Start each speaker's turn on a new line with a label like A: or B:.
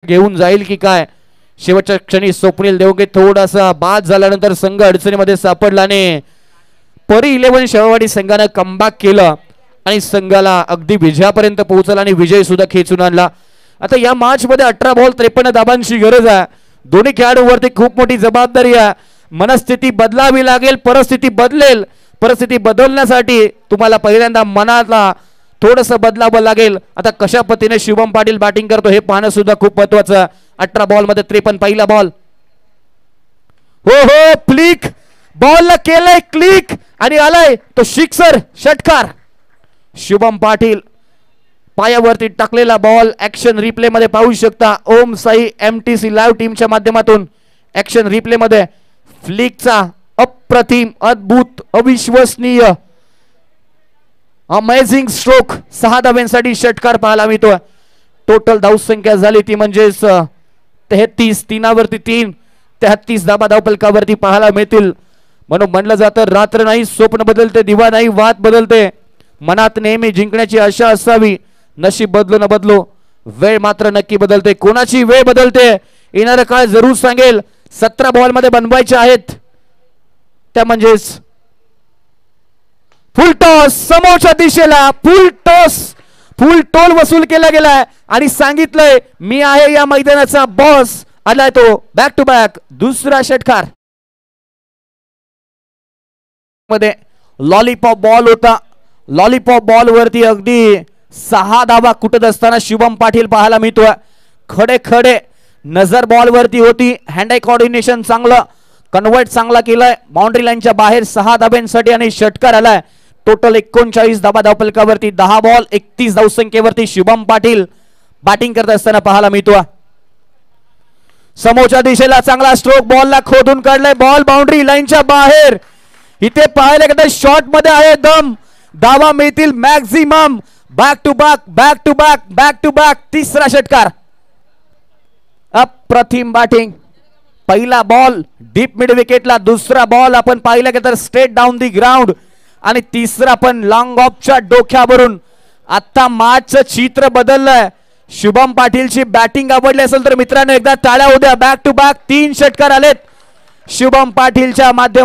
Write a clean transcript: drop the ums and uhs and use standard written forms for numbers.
A: घेऊन जाईल की काय. शेवटच्या क्षणी स्वप्नील देवगे थोडासा बाद झाल्यानंतर संघ अडचणीमध्ये सापडल्याने परी 11 शेळवाडी संघाने कमबॅक केलं आणि संघाला अगदी विजयापर्यंत पोहोचला आणि विजय सुद्धा खेचून आणला. आता या मॅच मध्ये 18 बॉल 53 धाबांची गरज आहे. दोन्ही खेळाडूंवरती खूप मोठी जबाबदारी आहे. मनस्थिती बदलावी लागेल, परिस्थिती बदलेल. परिस्थिती बदलण्यासाठी तुम्हाला पहिल्यांदा मनाला थोडंसं बदलावं लागेल. आता कशा पद्धतीने शुभम पाटील बॅटिंग करतो हे पाहणं सुद्धा खूप महत्वाचं. 18 बॉल मध्ये 53 पहिला बॉल. हो हो क्लिक बॉलला केलंय क्लिक आणि आलाय तो सिक्सर षटकार. शुभम पाटील पायावरती टाकलेला बॉल ऍक्शन रिप्ले मध्ये पाहू शकता. ओम साई MTC लाईव्ह टीमच्या माध्यमातून ऍक्शन रिप्ले मध्ये फ्लिकचा अप्रतिम अद्भुत अविश्वसनीय अमेझिंग स्ट्रोक 6 धाब्यांसाठी षटकार पाहायला मिळतो. टोटल धावसंख्या झाली ती म्हणजेच 33 3वरती 3 33 धाबा धावफलकावरती पाहायला मिळतील. म्हणून म्हणलं जातं रात्र नाही स्वप्न बदलते, दिवा नाही वात बदलते. मनात नेहमी जिंकण्याची आशा असावी. नशीब बदलो न बदलो वेळ मात्र नक्की बदलते. कोणाची वेळ बदलते येणारा काळ जरूर सांगेल. 17 बॉल मध्ये बनवायचे आहेत त्या म्हणजेच फुल टॉस समोरच्या दिशेला फुल टोल वसूल केला गेलाय आणि सांगितलंय मी आहे या मैदानाचा बॉस. आलाय तो बॅक टू बॅक दुसरा षटकार. मध्ये लॉलीपॉप बॉल होता. लॉलीपॉप बॉल वरती अगदी 6 धाबा कुठत असताना शुभम पाटील पाहायला मिळतोय. खडे खडे नजर बॉल वरती होती. हँड आय कोऑर्डिनेशन चांगलं, कन्वर्ट चांगला केलाय. बाउंड्री लाईनच्या बाहेर 6 धाब्यांसाठी आणि षटकार आलाय. टोटल 39 धाबा धावफलकावरती 10 बॉल 31 धावसंख्येवरती शुभम पाटील बॅटिंग करत असताना पाहायला मिळतोय. समोरच्या दिशेला चांगला स्ट्रोक बॉलला खोदून काढलाय. बॉल बाउंड्री लाईनच्या बाहेर. इथे पाहायला गेलं शॉट मध्ये आहे दम. धावा मिळतील मॅक्झिमम. बॅक टू बॅक तिसरा षटकार. अप्रतिम बॅटिंग. पहिला बॉल डीप मिड विकेटला, दुसरा बॉल आपण पाहिलं की तर स्ट्रेट डाऊन दी ग्राउंड आणि तिसरा पण लॉंग ऑफच्या डोक्यावरून. आता मॅचचं चित्र बदललंय. शुभम पाटीलची बॅटिंग आवडली असेल तर मित्रांनो एकदा टाळ्या होत्या. बॅक टू बॅक 3 षटकार आलेत शुभम पाटीलच्या माध्यमातून.